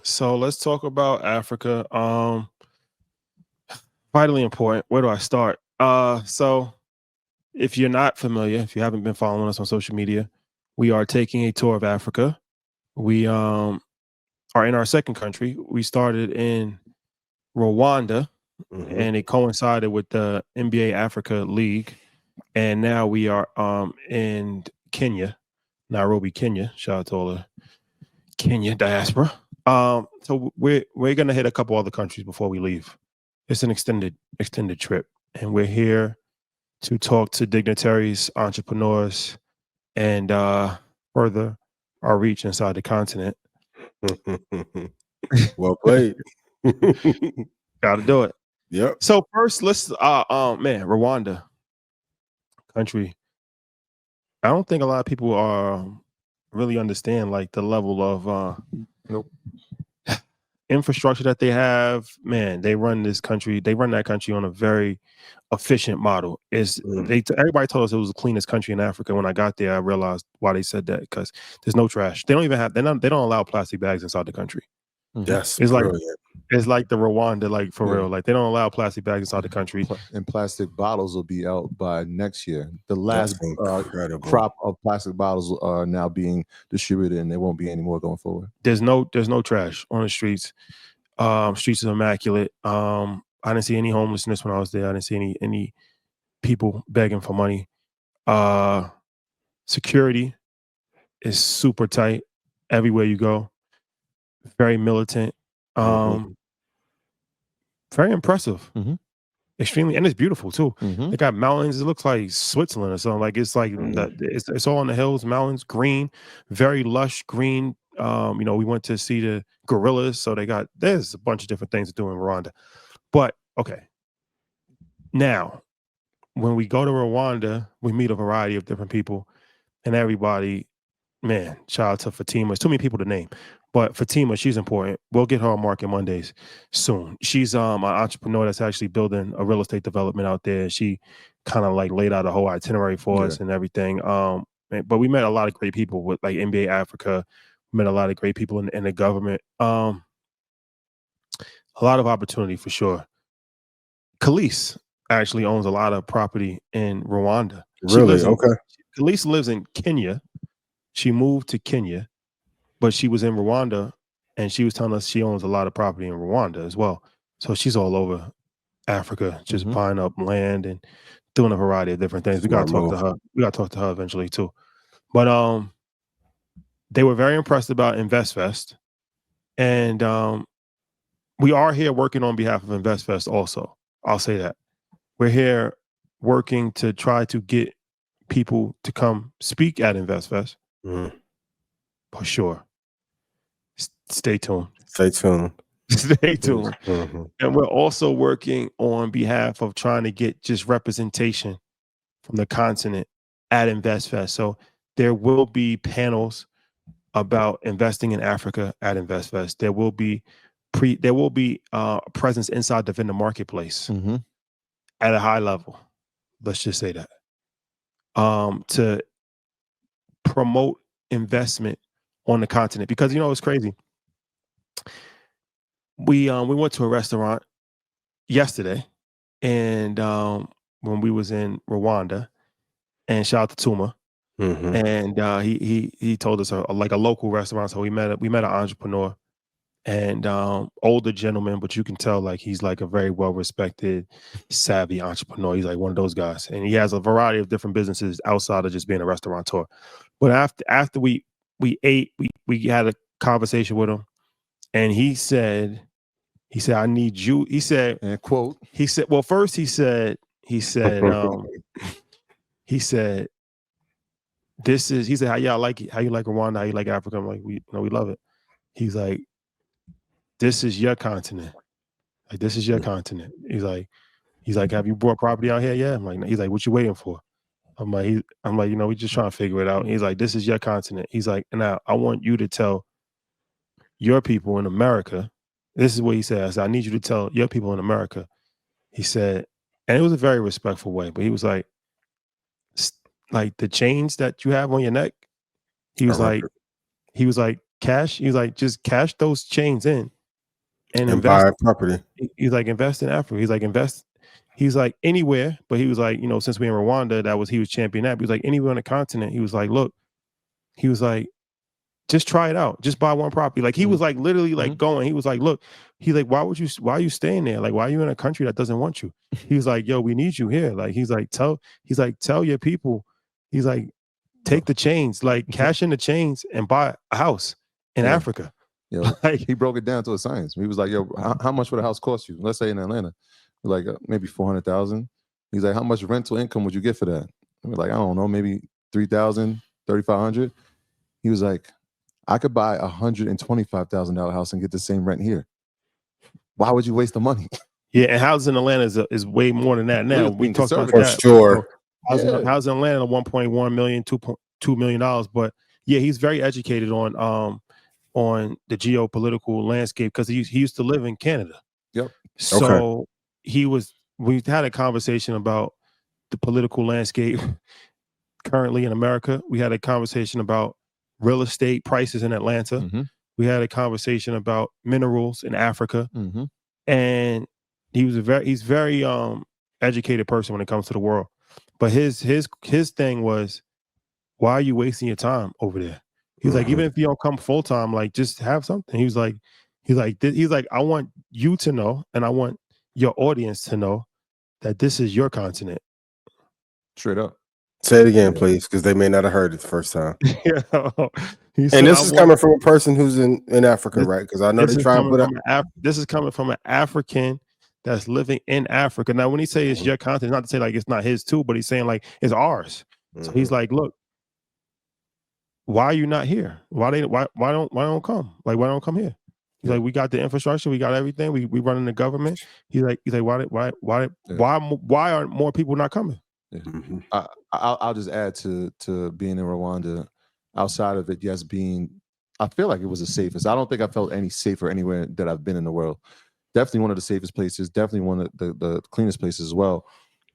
So let's talk about Africa. Vitally important. Where do I start? So if you're not familiar, if you haven't been following us on social media, we are taking a tour of Africa. We are in our second country. We started in Rwanda, Hmm. and it coincided with the NBA Africa League, and now we are in Kenya, Nairobi, Kenya. Shout out to all the Kenya diaspora. So we're gonna hit a couple other countries before we leave. It's an extended trip, and we're here to talk to dignitaries, entrepreneurs, and further our reach inside the continent. Well played. Got to do it. Yep. So first, let's man, Rwanda country. I don't think a lot of people are really understand like the level of Nope. infrastructure that they have. Man, they run this country. They run that country on a very efficient model. Is Mm. everybody told us it was the cleanest country in Africa. When I got there, I realized why they said that, because there's no trash. They don't even have. They don't allow plastic bags inside the country. That's It's like brilliant. it's like the Rwanda, like for Yeah. real. Like they don't allow plastic bags inside the country. And plastic bottles will be out by next year. The That's last incredible. crop of plastic bottles are now being distributed, and there won't be any more going forward. There's no trash on the streets. Streets are immaculate. I didn't see any homelessness when I was there. I didn't see any people begging for money. Security is super tight everywhere you go. Very militant. Mhm. Very impressive. Mhm. Extremely, and it's beautiful too. Mhm. They got mountains. It looks like Switzerland or something. Like it's like it's all in the hills, mountains, green, very lush green. We went to see the gorillas, so there's a bunch of different things to do in Rwanda. But okay, now when we go to Rwanda, we meet a variety of different people, and everybody, man, shout out to Fatima. It's too many people to name, but Fatima, she's important. We'll get her on Market Mondays soon. She's an entrepreneur that's actually building a real estate development out there. She kind of like laid out a whole itinerary for us and everything. But we met a lot of great people with like NBA Africa. Met a lot of great people in the government. A lot of opportunity for sure. Khalees actually owns a lot of property in Rwanda. Really? Okay. Khalees lives in Kenya. She moved to Kenya, but she was in Rwanda, and she was telling us she owns a lot of property in Rwanda as well. So she's all over Africa, just buying up land and doing a variety of different things. We got to talk to her. We got to talk to her eventually too. But they were very impressed about InvestFest, and we are here working on behalf of InvestFest also. I'll say that. We're here working to try to get people to come speak at InvestFest. For sure. Stay tuned. Stay tuned. Stay tuned. And we're also working on behalf of trying to get just representation from the continent at InvestFest. So there will be panels about investing in Africa at InvestFest. There will be presence inside the vendor marketplace at a high level. Let's just say that. To promote investment on the continent, because it's crazy. We went to a restaurant yesterday, and when we was in Rwanda, and shout out to Tuma, and he told us like a local restaurant. So we met an entrepreneur, and older gentleman, but you can tell like he's like a very well respected, savvy entrepreneur. He's like one of those guys, and he has a variety of different businesses outside of just being a restaurateur. But after we ate, we had a conversation with him, and he said, I need you. He said, and quote, he said, well, first he said, he said, how y'all like it? How you like Rwanda? How you like Africa? I'm like, we love it. He's like, this is your continent. Like, this is your continent. He's like, have you bought property out here? Yeah. I'm like, he's like, what you waiting for? I'm like, we just trying to figure it out. He's like, this is your continent. He's like, now I want you to tell your people in America. This is what he said. I said, I need you to tell your people in America. He said, and it was a very respectful way, but he was like the chains that you have on your neck. He was like, cash. He's like, just cash those chains in and And invest. buy property. He's like, invest in Africa. He's like, invest. He's like, anywhere. But he was like, you know, since we're in Rwanda, he was champion that. He was like, anywhere on the continent. He was like, look, he was like, just try it out. Just buy one property. Like he was like literally like going. He was like, look, he's like, why are you staying there? Like, why are you in a country that doesn't want you? He was like, yo, we need you here. Like, he's like, tell your people. He's like, take the chains, like cash in the chains and buy a house in Africa. You know, Like, he broke it down to a science. He was like, yo, how much would a house cost you? Let's say in Atlanta, like maybe 400,000. He's like, how much rental income would you get for that? We're like, I don't know, maybe 3,000, 3,500. He was like, I could buy $125,000 house and get the same rent here. Why would you waste the money? yeah, and houses in Atlanta is way more than that now. We talked about For that. sure. Housing in Atlanta, $1.1 million, $2 million. But yeah, he's very educated on the geopolitical landscape because he used to live in Canada. Yep. So we had a conversation about the political landscape currently in America. We had a conversation about real estate prices in Atlanta. We had a conversation about minerals in Africa. And he's very educated person when it comes to the world. But his thing was, why are you wasting your time over there? He's like, even if you don't come full time, like just have something. He's like, I want you to know, and I want your audience to know that this is your continent. Straight up. Say it again, please, because they may not have heard it the first time. And this is coming from a person who's in Africa, right? Because I know they try and put up. This is coming from an African that's living in Africa. Now, when he say it's your continent, not to say like it's not his too, but he's saying like it's ours. So he's like, look, why are you not here? Why don't come? Like, why don't come here? He's like, we got the infrastructure, we got everything, we running the government. He's like, why aren't more people not coming? I'll just add to being in Rwanda. Outside of it, yes, I feel like it was the safest. I don't think I felt any safer anywhere that I've been in the world. Definitely one of the safest places, definitely one of the cleanest places as well.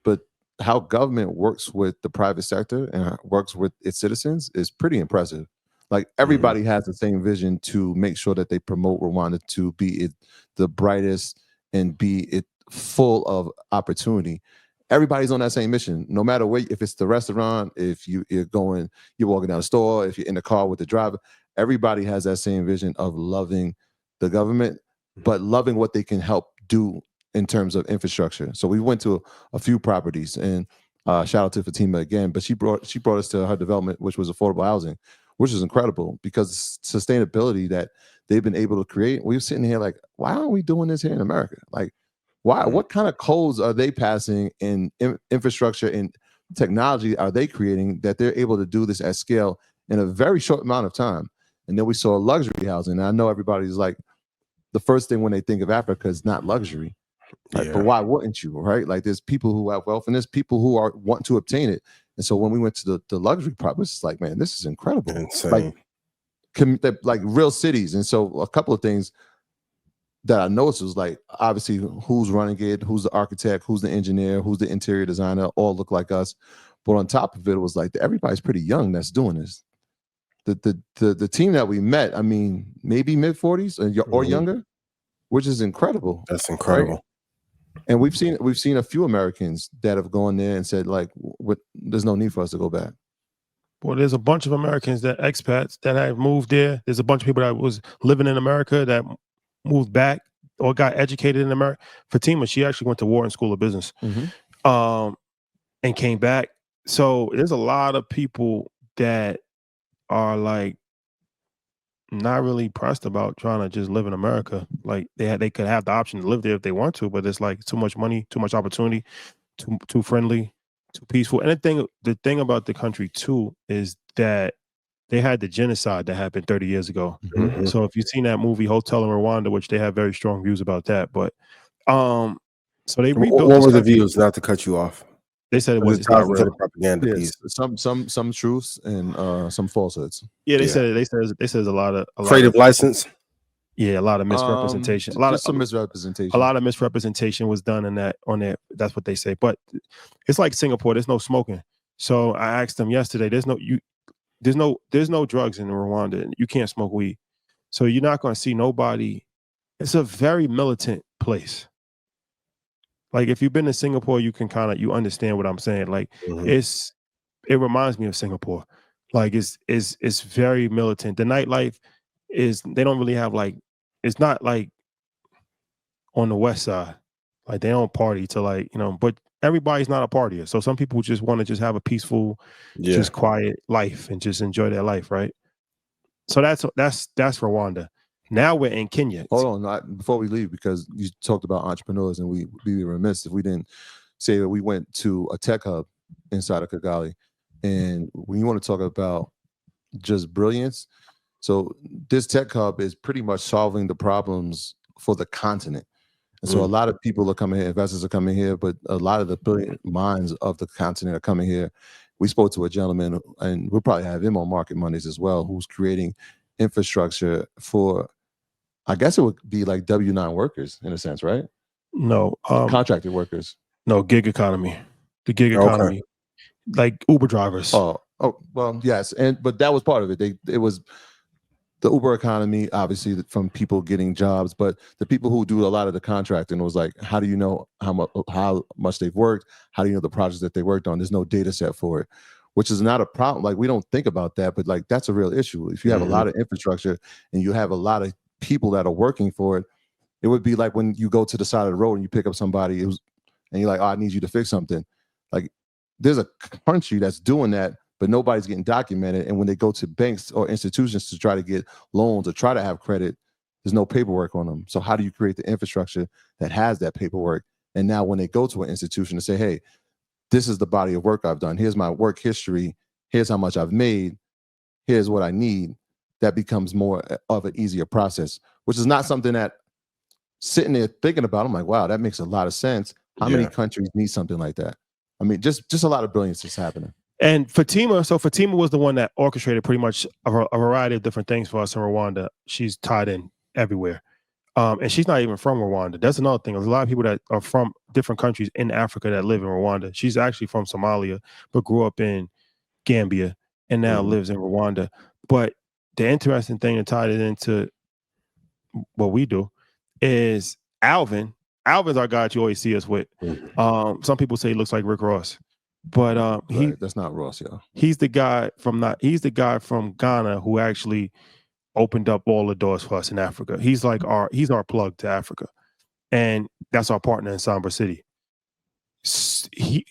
But how government works with the private sector and works with its citizens is pretty impressive. Like everybody has the same vision to make sure that they promote Rwanda to be the brightest and be it full of opportunity. Everybody's on that same mission, no matter where, if it's the restaurant, if you're walking down the store, if you're in the car with the driver, everybody has that same vision of loving the government, but loving what they can help do in terms of infrastructure. So we went to a few properties, and shout out to Fatima again, but she brought us to her development, which was affordable housing, which is incredible because sustainability that they've been able to create. We were sitting here like, why aren't we doing this here in America? Like, why? What kind of codes are they passing in infrastructure and technology are they creating that they're able to do this at scale in a very short amount of time? And then we saw luxury housing. And I know everybody's like, the first thing when they think of Africa is not luxury. Like, but why wouldn't you, right? Like there's people who have wealth and there's people who want to obtain it. And so when we went to the luxury properties, it's like, man, this is incredible. Insane. Like real cities. And so a couple of things that I noticed was like, obviously, who's running it, who's the architect, who's the engineer, who's the interior designer, all look like us. But on top of it, it was like everybody's pretty young that's doing this. The team that we met, I mean, maybe mid-40s or younger, which is incredible. That's incredible. Right? And we've seen a few Americans that have gone there and said, like, there's no need for us to go back. Well, there's a bunch of Americans expats that have moved there. There's a bunch of people that was living in America that moved back or got educated in America. Fatima, she actually went to Wharton School of Business and came back. So there's a lot of people that are like not really pressed about trying to just live in America. Like they could have the option to live there if they want to, but it's like too much money, too much opportunity, too friendly, too peaceful. And the thing about the country too is that they had the genocide that happened 30 years ago. So if you've seen that movie Hotel in Rwanda, which they have very strong views about that, but so they rebuilt. What were the views? Not to cut you off. They said it was not real. Propaganda piece. Some truths and some falsehoods. Yeah, they said a lot of creative license. Yeah, a lot of misrepresentation. A lot of misrepresentation was done on that. That's what they say. But it's like Singapore. There's no smoking. So I asked them yesterday. There's no drugs in Rwanda. You can't smoke weed. So you're not going to see nobody. It's a very militant place. Like if you've been to Singapore, you can you understand what I'm saying. Like Mhm. it reminds me of Singapore. Like it's very militant. The nightlife is they don't really have like it's not like on the west side. Like they don't party to but everybody's not a partier. So some people just want to just have a peaceful, Yeah. just quiet life and just enjoy their life, right? So that's Rwanda. Now we're in Kenya. Hold on, before we leave, because you talked about entrepreneurs, and we'd be remiss if we didn't say that we went to a tech hub inside of Kigali. And when you want to talk about just brilliance, so this tech hub is pretty much solving the problems for the continent. And so a lot of people are coming here, investors are coming here, but a lot of the brilliant minds of the continent are coming here. We spoke to a gentleman, and we'll probably have him on Market Mondays as well, who's creating infrastructure for, I guess it would be like W-9 workers in a sense, right? No, Contracted workers. No, gig economy. The gig Okay. economy. Like Uber drivers. Oh, well, yes. But that was part of it. It was the Uber economy, obviously, from people getting jobs, but the people who do a lot of the contracting was like, how do you know how much they've worked? How do you know the projects that they worked on? There's no data set for it, which is not a problem. Like, we don't think about that, but like that's a real issue. If you have a lot of infrastructure and you have a lot of people that are working for it, it would be like when you go to the side of the road and you pick up somebody and you're like, oh, I need you to fix something. Like, there's a country that's doing that, but nobody's getting documented. And when they go to banks or institutions to try to get loans or try to have credit, there's no paperwork on them. So how do you create the infrastructure that has that paperwork? And now when they go to an institution and say, hey, this is the body of work I've done. Here's my work history. Here's how much I've made. Here's what I need. That becomes more of an easier process, which is not something that sitting there thinking about. I'm like, wow, that makes a lot of sense. How many countries need something like that? I mean, just a lot of brilliance is happening. And Fatima was the one that orchestrated pretty much a variety of different things for us in Rwanda. She's tied in everywhere. And she's not even from Rwanda. That's another thing. There's a lot of people that are from different countries in Africa that live in Rwanda. She's actually from Somalia, but grew up in Gambia and now lives in Rwanda. But the interesting thing that tied it into what we do is Alvin. Alvin's our guy that you always see us with. Some people say he looks like Rick Ross. But that's not Ross, y'all. He's the guy from Ghana who actually opened up all the doors for us in Africa. He's our plug to Africa, and that's our partner in Samba City.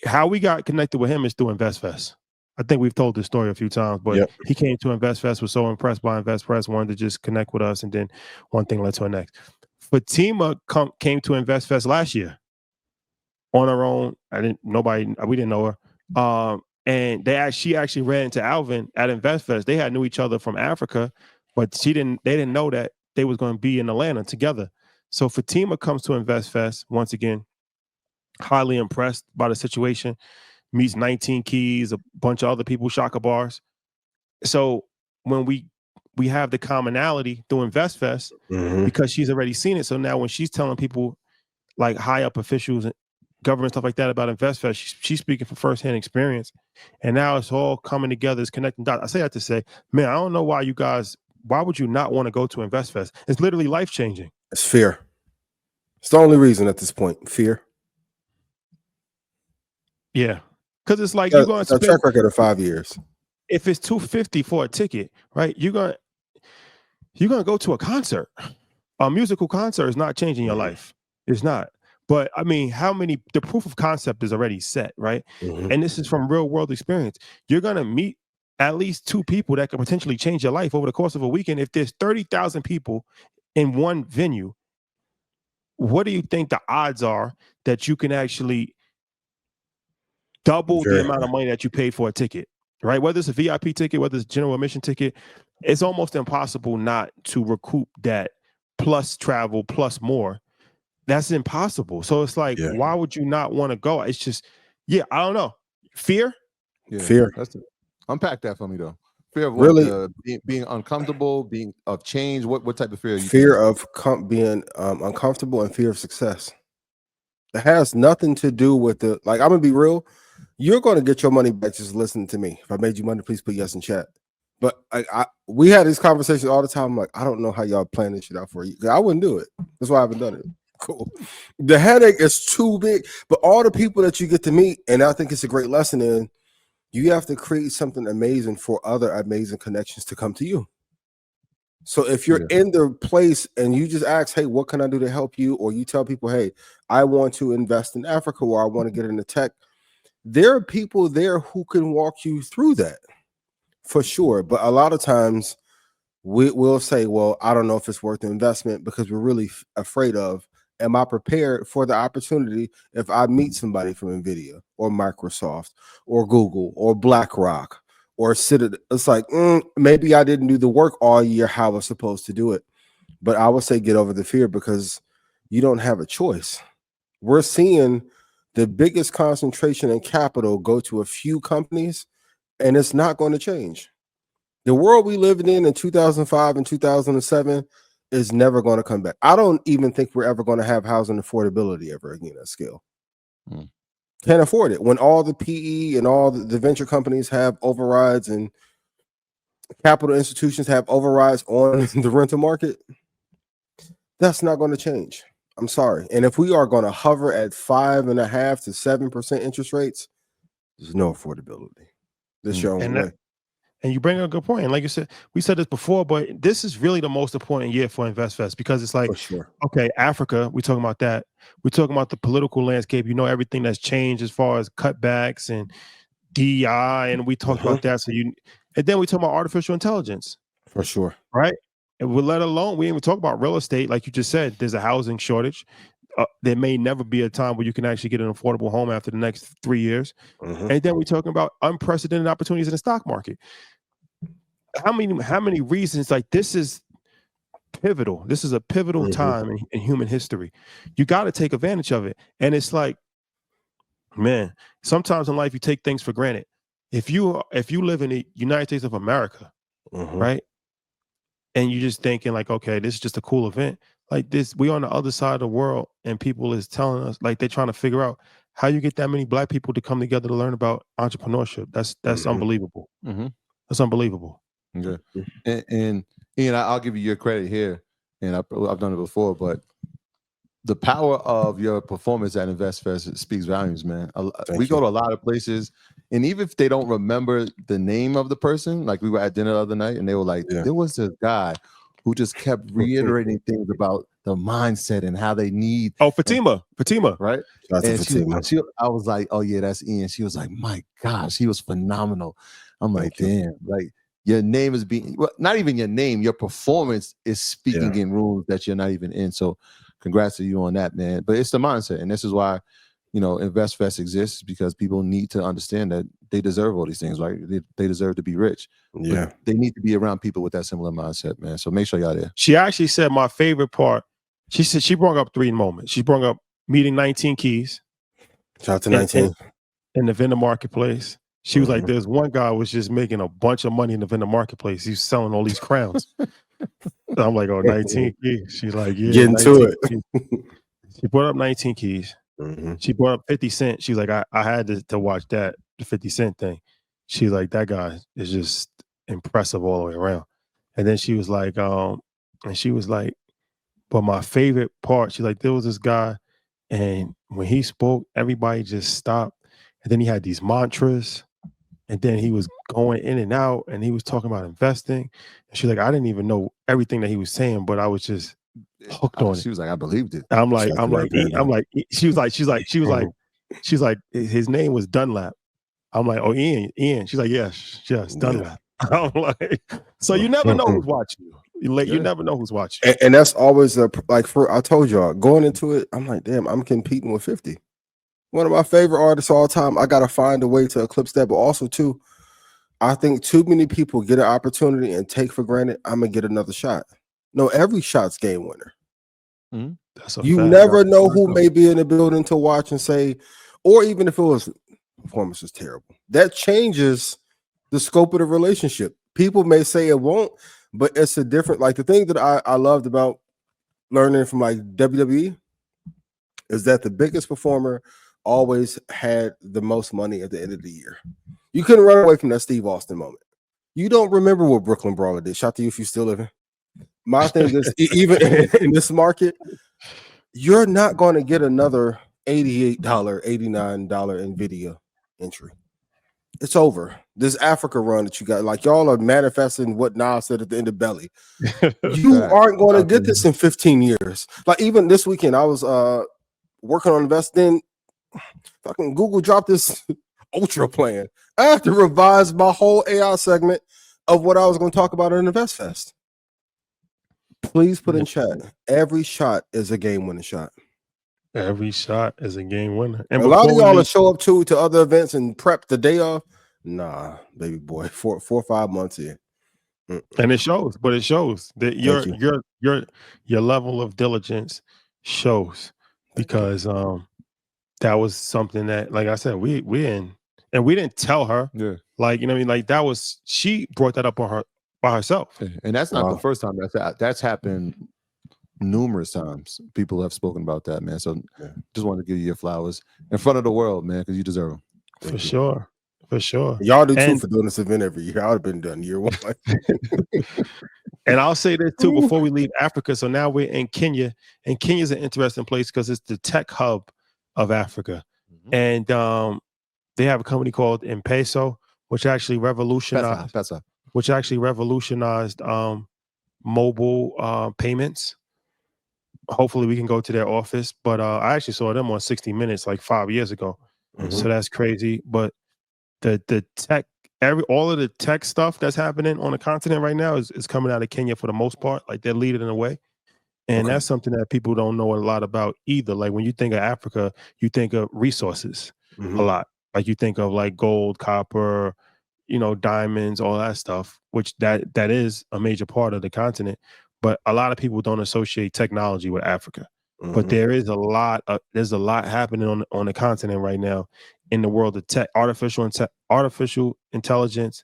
How we got connected with him is through InvestFest. I think we've told this story a few times, but he came to InvestFest, was so impressed by InvestFest, wanted to just connect with us, and then one thing led to the next. Fatima came to InvestFest last year on her own. We didn't know her. And she actually ran into Alvin at InvestFest. They knew each other from Africa, but they didn't know that they was going to be in Atlanta together. So Fatima comes to InvestFest once again, highly impressed by the situation, meets 19 Keys, a bunch of other people, Shaka Bars. So when we have the commonality through InvestFest, because she's already seen it. So now when she's telling people like high up officials and government stuff like that about InvestFest, she's speaking from firsthand experience. And now it's all coming together, it's connecting dots. I say that to say, man, I don't know why would you not want to go to InvestFest? It's literally life-changing. It's fear. It's the only reason at this point, fear. Yeah. Because it's like you're going to spend a track record of 5 years. If it's $250 for a ticket, right? You're going to go to a concert. A musical concert is not changing your life. It's not. But I mean, the proof of concept is already set, right? And this is from real world experience. You're going to meet at least 2 people that could potentially change your life over the course of a weekend. If there's 30,000 people in one venue, what do you think the odds are that you can actually double the amount of money that you paid for a ticket, right? Whether it's a VIP ticket, whether it's a general admission ticket, it's almost impossible not to recoup that plus travel plus more. That's impossible. So it's like, why would you not want to go? It's just, I don't know. Fear? Yeah, fear. Unpack that for me, though. Fear of really being uncomfortable, being of change. What type of fear? Fear of being uncomfortable and fear of success. It has nothing to do with I'm gonna be real. You're going to get your money back just listening to me. If I made you money, please put yes in chat. But we had these conversations all the time. I'm like, I don't know how y'all plan this shit out for you. I wouldn't do it. That's why I haven't done it. Cool. The headache is too big. But all the people that you get to meet, and I think it's a great lesson in, you have to create something amazing for other amazing connections to come to you. So if you're in the place and you just ask, hey, what can I do to help you? Or you tell people, hey, I want to invest in Africa, or I want to get into tech. There are people there who can walk you through that for sure. But a lot of times we'll say, well, I don't know if it's worth the investment because we're really afraid of, am I prepared for the opportunity if I meet somebody from NVIDIA or Microsoft or Google or BlackRock or Citadel? It's like, maybe I didn't do the work all year how I was supposed to do it. But I would say get over the fear because you don't have a choice. We're seeing the biggest concentration in capital go to a few companies, and it's not going to change. The world we lived in 2005 and 2007 is never going to come back. I don't even think we're ever going to have housing affordability ever again at scale. Can't afford it. When all the PE and all the venture companies have overrides and capital institutions have overrides on the rental market, that's not going to change. I'm sorry. And if we are going to hover at 5.5% to 7% interest rates, there's no affordability. This your own way. And you bring up a good point. And like you said, we said this before, but this is really the most important year for InvestFest because it's like, okay, Africa, we're talking about that. We're talking about the political landscape. You know, everything that's changed as far as cutbacks and DEI, and we talked about that. And then we talk about artificial intelligence. For sure. Right? And we're let alone, we didn't even talk about real estate. Like you just said, there's a housing shortage. There may never be a time where you can actually get an affordable home after the next 3 years. And then we're talking about unprecedented opportunities in the stock market. How many reasons? Like, this is pivotal. This is a pivotal time in human history. You got to take advantage of it. And it's like, man, sometimes in life you take things for granted. If you live in the United States of America, right? And you're just thinking like, okay, this is just a cool event. Like this, we on the other side of the world, and people is telling us, like, they're trying to figure out how you get that many Black people to come together to learn about entrepreneurship. That's unbelievable. That's unbelievable. Okay. And Ian, I'll give you your credit here, and I've done it before, but the power of your performance at InvestFest speaks volumes, man. We go to a lot of places, and even if they don't remember the name of the person, like we were at dinner the other night, and they were like, there was this guy who just kept reiterating things about the mindset and how they need. Oh, Fatima, right? And I was like, oh yeah, that's Ian. She was like, my gosh, he was phenomenal. I'm like, damn, like your name is being, well, not even your name, your performance is speaking in rooms that you're not even in. So congrats to you on that, man. But it's the mindset, and this is why, you know, InvestFest exists, because people need to understand that they deserve all these things, right? They deserve to be rich. But they need to be around people with that similar mindset, man. So make sure y'all there. She actually said my favorite part. She said she brought up 3 moments. She brought up meeting 19 Keys. Shout out to 19 in the vendor marketplace. She was like, there's one guy was just making a bunch of money in the vendor marketplace. He's selling all these crowns. So I'm like, oh, 19 Keys. She's like, yeah. Get into it. She brought up 19 Keys. She brought up 50 Cent. She's like, I had to watch that, the 50 Cent thing. She's like, that guy is just impressive all the way around. And then she was like, but my favorite part, she's like, there was this guy, and when he spoke, everybody just stopped. And then he had these mantras, and then he was going in and out, and he was talking about investing. And she's like, I didn't even know everything that he was saying, but I was just hooked on it. She was like, I believed it. I'm like, she was like, his name was Dunlap. I'm like, oh, Ian. She's like, yes, Dunlap. I'm like, so you never know who's watching you. You never know who's watching. And that's always I told y'all going into it, I'm like, damn, I'm competing with 50. One of my favorite artists all time. I gotta find a way to eclipse that. But also too, I think too many people get an opportunity and take for granted, I'm gonna get another shot. No, every shot's game winner. You never know who may be in the building to watch and say, or even if it was performance was terrible, that changes the scope of the relationship. People may say it won't, but it's a different, like the thing that I loved about learning from like WWE is that the biggest performer always had the most money at the end of the year. You couldn't run away from that Steve Austin moment. You don't remember what Brooklyn Brawler did. Shout to you if you still living. My thing is, even in this market, you're not going to get another $88, $89 Nvidia entry. It's over. This Africa run that you got, like y'all are manifesting what Nas said at the end of Belly. You aren't going to get this in 15 years. Like even this weekend, I was working on investing. Fucking Google dropped this ultra plan. I have to revise my whole AI segment of what I was going to talk about at InvestFest. Please put in chat. Every shot is a game-winning shot. Every shot is a game winner. And a lot of y'all that show up to other events and prep the day off. Nah, baby boy, 4 or 5 months in. And it shows, but it shows that your level of diligence shows, because that was something that, like I said, we in, and we didn't tell her. Yeah. Like, you know what I mean? Like that was, she brought that up on her by herself. Yeah. And that's not the first time that's happened. Numerous times people have spoken about that, man. So just wanted to give you your flowers in front of the world, man, because you deserve them. For sure. Y'all do too for doing this event every year. I would have been done year one. And I'll say this too before we leave Africa. So now we're in Kenya, and Kenya is an interesting place because it's the tech hub of Africa. And they have a company called M-Pesa, which actually revolutionized mobile payments. Hopefully we can go to their office, but I actually saw them on 60 Minutes like 5 years ago. So that's crazy. But the tech, all of the tech stuff that's happening on the continent right now is coming out of Kenya for the most part. Like they're leading the way. And that's something that people don't know a lot about either. Like when you think of Africa, you think of resources a lot. Like you think of like gold, copper, you know, diamonds, all that stuff, which that is a major part of the continent. But a lot of people don't associate technology with Africa. But there is there's a lot happening on the continent right now in the world of tech, artificial intelligence,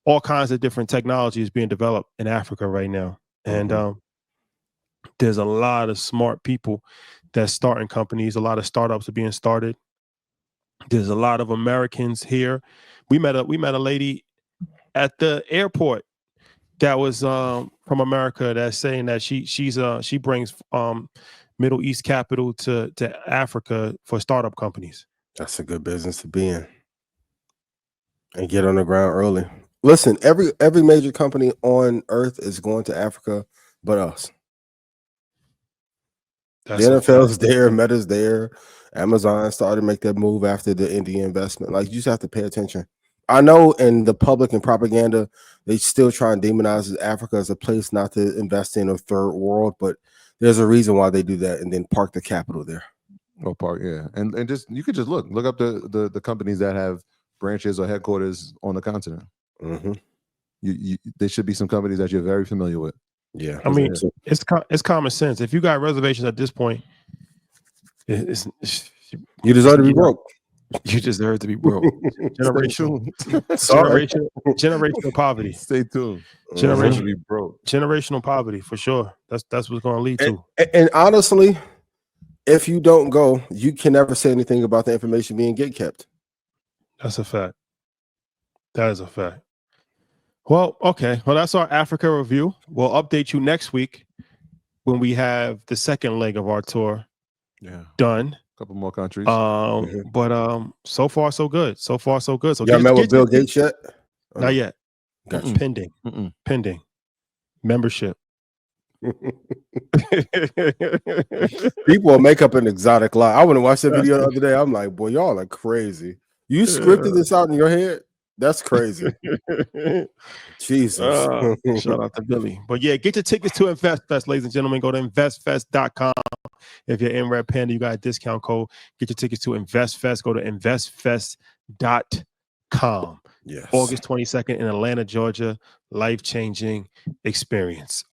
all kinds of different technologies being developed in Africa right now. And there's a lot of smart people that's starting companies. A lot of startups are being started. There's a lot of Americans here. We met a lady at the airport that was from America that's saying that she brings Middle East capital to Africa for startup companies. That's a good business to be in and get on the ground early. Listen, every major company on earth is going to Africa but us. The NFL's there, Meta's there, Amazon started to make that move after the India investment. Like, you just have to pay attention. I know in the public and propaganda, they still try and demonize Africa as a place not to invest in, a third world, but there's a reason why they do that, and then park the capital there. Oh, park, yeah. And just, you could just look up the companies that have branches or headquarters on the continent. There should be some companies that you're very familiar with. Yeah, I mean, it's common sense. If you got reservations at this point, you deserve to be broke. You deserve to be broke. Generational poverty. Stay tuned. Generational poverty for sure. That's what's going to lead to. And honestly, if you don't go, you can never say anything about the information being gatekept. That's a fact. That is a fact. Well, okay. Well, that's our Africa review. We'll update you next week when we have the second leg of our tour done. A couple more countries. But so far so good. So far so good. So y'all met with Bill Gates yet? Not yet. Gotcha. Pending. Membership. People will make up an exotic lie. I went and watched that video the other day. I'm like, boy, y'all are crazy. You scripted this out in your head? That's crazy. Jesus. Shout out to Billy. But yeah, get your tickets to InvestFest, ladies and gentlemen. Go to investfest.com. If you're in Red Panda, you got a discount code. Get your tickets to InvestFest. Go to investfest.com. Yes. August 22nd in Atlanta, Georgia. Life-changing experience.